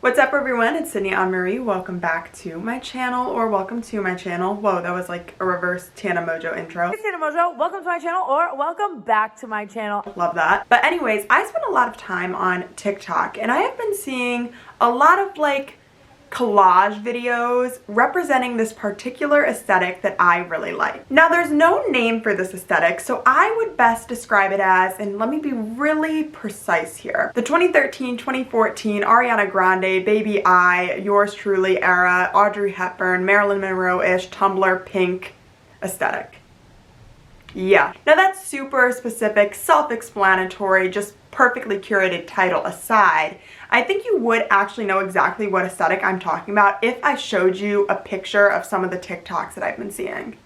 What's up everyone, it's Sydney Anne-Marie. Welcome back to my channel, or welcome to my channel. Whoa, that was like a reverse Tana Mojo intro. Hey Tana Mojo, welcome to my channel, or welcome back to my channel. Love that. But anyways, I spend a lot of time on TikTok and I have been seeing a lot of like collage videos representing this particular aesthetic that I really like. Now there's no name for this aesthetic, so I would best describe it as, and let me be really precise here, the 2013-2014 Ariana Grande, Baby I, Yours Truly era, Audrey Hepburn, Marilyn Monroe-ish, Tumblr pink aesthetic. Yeah. Now that's super specific, self-explanatory, just perfectly curated title aside, I think you would actually know exactly what aesthetic I'm talking about if I showed you a picture of some of the TikToks that I've been seeing.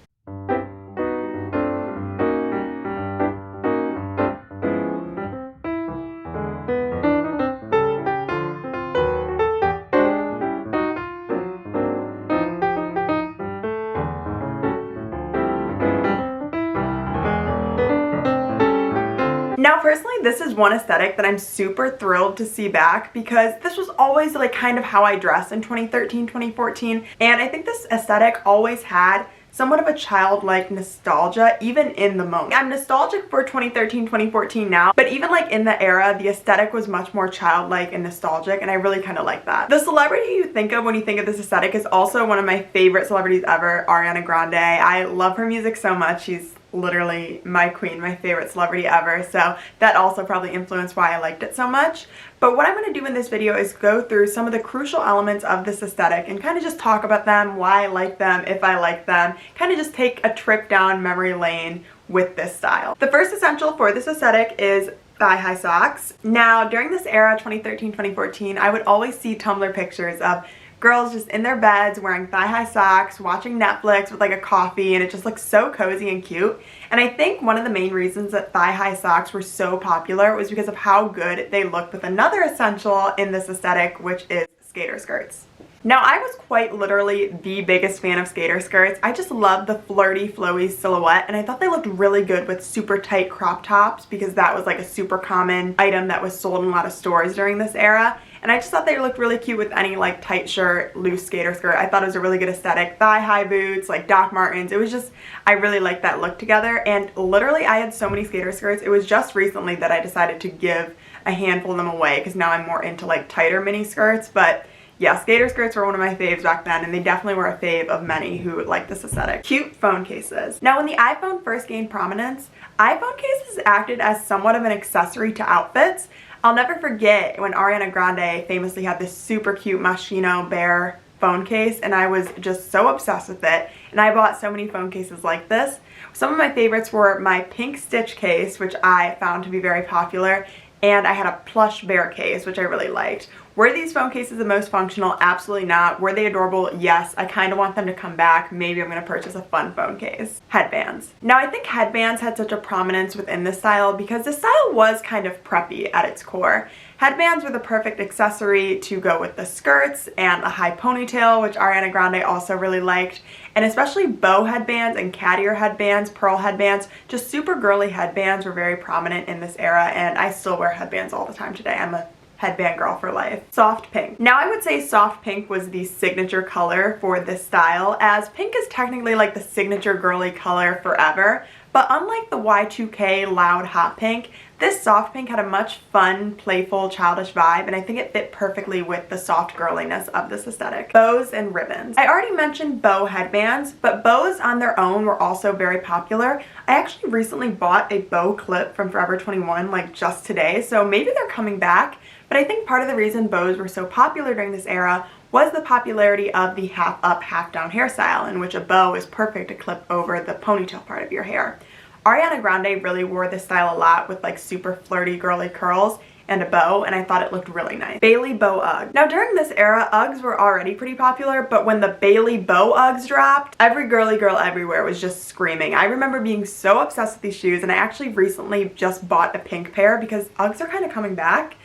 Now personally, this is one aesthetic that I'm super thrilled to see back because this was always like kind of how I dressed in 2013, 2014, and I think this aesthetic always had somewhat of a childlike nostalgia even in the moment. I'm nostalgic for 2013, 2014 now, but even like in the era, the aesthetic was much more childlike and nostalgic, and I really kind of like that. The celebrity you think of when you think of this aesthetic is also one of my favorite celebrities ever, Ariana Grande. I love her music so much. She's literally my queen, my favorite celebrity ever, so that also probably influenced why I liked it so much. But what I'm going to do in this video is go through some of the crucial elements of this aesthetic and kind of just talk about them, why I like them, if I like them, kind of just take a trip down memory lane with this style. The first essential for this aesthetic is thigh-high socks. Now during this era, 2013, 2014, I would always see Tumblr pictures of girls just in their beds wearing thigh-high socks, watching Netflix with like a coffee, and it just looks so cozy and cute. And I think one of the main reasons that thigh-high socks were so popular was because of how good they looked with another essential in this aesthetic, which is skater skirts. Now I was quite literally the biggest fan of skater skirts. I just love the flirty, flowy silhouette, and I thought they looked really good with super tight crop tops because that was like a super common item that was sold in a lot of stores during this era. And I just thought they looked really cute with any like tight shirt, loose skater skirt. I thought it was a really good aesthetic. Thigh-high boots, like Doc Martens. It was just, I really liked that look together. And literally I had so many skater skirts. It was just recently that I decided to give a handful of them away because now I'm more into like tighter mini skirts. But yeah, skater skirts were one of my faves back then, and they definitely were a fave of many who like this aesthetic. Cute phone cases. Now when the iPhone first gained prominence, iPhone cases acted as somewhat of an accessory to outfits. I'll never forget when Ariana Grande famously had this super cute Moschino bear phone case, and I was just so obsessed with it, and I bought so many phone cases like this. Some of my favorites were my pink Stitch case, which I found to be very popular, and I had a plush bear case, which I really liked. Were these phone cases the most functional? Absolutely not. Were they adorable? Yes. I kind of want them to come back. Maybe I'm going to purchase a fun phone case. Headbands. Now I think headbands had such a prominence within this style because this style was kind of preppy at its core. Headbands were the perfect accessory to go with the skirts and a high ponytail, which Ariana Grande also really liked. And especially bow headbands and cat ear headbands, pearl headbands, just super girly headbands were very prominent in this era, and I still wear headbands all the time today. I'm a headband girl for life. Soft pink. Now I would say soft pink was the signature color for this style, as pink is technically like the signature girly color forever, but unlike the Y2K loud hot pink, this soft pink had a much fun, playful, childish vibe, and I think it fit perfectly with the soft girliness of this aesthetic. Bows and ribbons. I already mentioned bow headbands, but bows on their own were also very popular. I actually recently bought a bow clip from Forever 21 like just today, so maybe they're coming back, but I think part of the reason bows were so popular during this era was the popularity of the half up, half down hairstyle, in which a bow is perfect to clip over the ponytail part of your hair. Ariana Grande really wore this style a lot with like super flirty girly curls and a bow, and I thought it looked really nice. Bailey bow Ugg. Now during this era, Uggs were already pretty popular, but when the Bailey bow Uggs dropped, every girly girl everywhere was just screaming. I remember being so obsessed with these shoes, and I actually recently just bought a pink pair because Uggs are kind of coming back.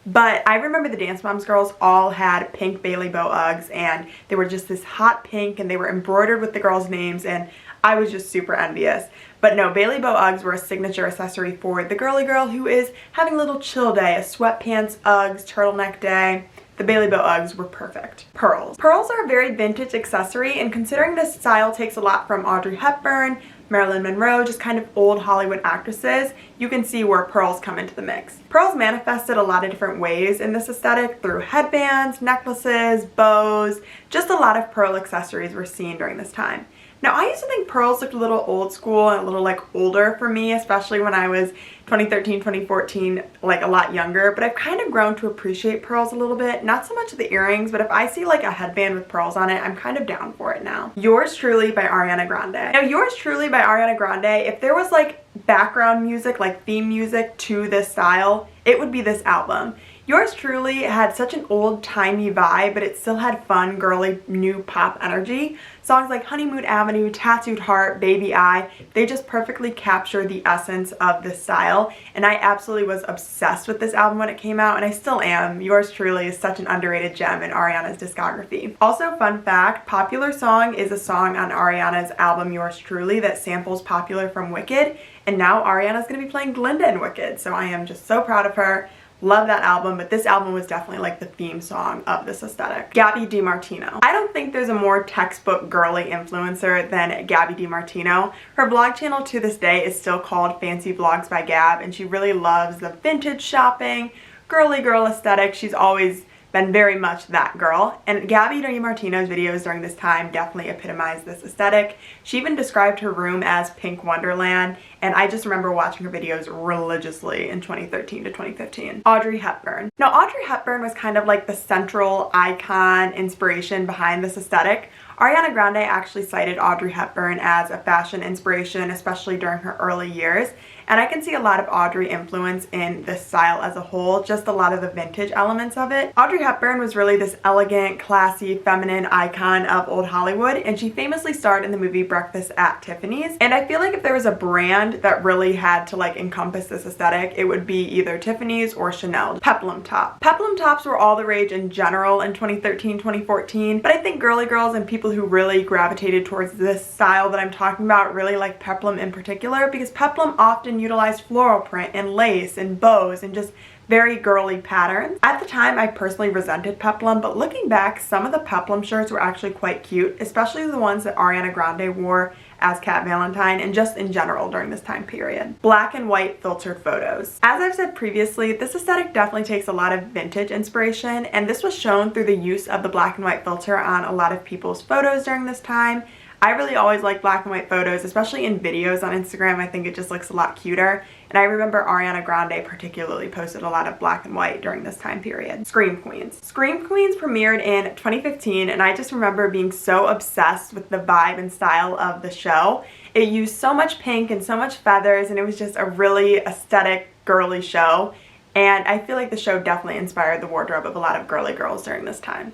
But I remember the Dance Moms girls all had pink Bailey bow Uggs, and they were just this hot pink, and they were embroidered with the girls' names, and I was just super envious. But no, Bailey bow Uggs were a signature accessory for the girly girl who is having a little chill day, a sweatpants, Uggs, turtleneck day. the Bailey Bow Uggs were perfect. Pearls. Pearls are a very vintage accessory, and considering this style takes a lot from Audrey Hepburn, Marilyn Monroe, just kind of old Hollywood actresses, you can see where pearls come into the mix. Pearls manifested a lot of different ways in this aesthetic through headbands, necklaces, bows, just a lot of pearl accessories were seen during this time. Now, I used to think pearls looked a little old school and a little like older for me, especially when I was 2013, 2014, like a lot younger, but I've kind of grown to appreciate pearls a little bit. Not so much the earrings, but if I see like a headband with pearls on it, I'm kind of down for it now. Yours Truly by Ariana Grande. Now, Yours Truly by Ariana Grande, if there was like background music, like theme music to this style, it would be this album. Yours Truly had such an old-timey vibe, but it still had fun, girly, new pop energy. Songs like Honeymoon Avenue, Tattooed Heart, Baby I, they just perfectly capture the essence of this style, and I absolutely was obsessed with this album when it came out, and I still am. Yours Truly is such an underrated gem in Ariana's discography. Also, fun fact, Popular Song is a song on Ariana's album Yours Truly that samples Popular from Wicked, and now Ariana's going to be playing Glinda in Wicked, so I am just so proud of her. Love that album, but this album was definitely like the theme song of this aesthetic. Gabby DiMartino. I don't think there's a more textbook girly influencer than Gabby DiMartino. Her vlog channel to this day is still called Fancy Vlogs by Gab, and she really loves the vintage shopping, girly girl aesthetic. She's always been very much that girl, and Gabby DiMartino's videos during this time definitely epitomized this aesthetic. She even described her room as Pink Wonderland, and I just remember watching her videos religiously in 2013 to 2015. Audrey Hepburn. Now, Audrey Hepburn was kind of like the central icon inspiration behind this aesthetic. Ariana Grande actually cited Audrey Hepburn as a fashion inspiration, especially during her early years, and I can see a lot of Audrey influence in this style as a whole, just a lot of the vintage elements of it. Audrey Hepburn was really this elegant, classy, feminine icon of old Hollywood, and she famously starred in the movie Breakfast at Tiffany's, and I feel like if there was a brand that really had to like encompass this aesthetic, it would be either Tiffany's or Chanel. Peplum top. Peplum tops were all the rage in general in 2013, 2014, but I think girly girls and people who really gravitated towards this style that I'm talking about really like peplum in particular, because peplum often utilized floral print and lace and bows and just very girly patterns. At the time, I personally resented peplum, but looking back, some of the peplum shirts were actually quite cute, especially the ones that Ariana Grande wore as Cat Valentine and just in general during this time period. Black and white filtered photos. As I've said previously, this aesthetic definitely takes a lot of vintage inspiration, and this was shown through the use of the black and white filter on a lot of people's photos during this time. I really always like black and white photos, especially in videos on Instagram. I think it just looks a lot cuter. And I remember Ariana Grande particularly posted a lot of black and white during this time period. Scream Queens. Scream Queens premiered in 2015, and I just remember being so obsessed with the vibe and style of the show. It used so much pink and so much feathers, and it was just a really aesthetic, girly show. And I feel like the show definitely inspired the wardrobe of a lot of girly girls during this time.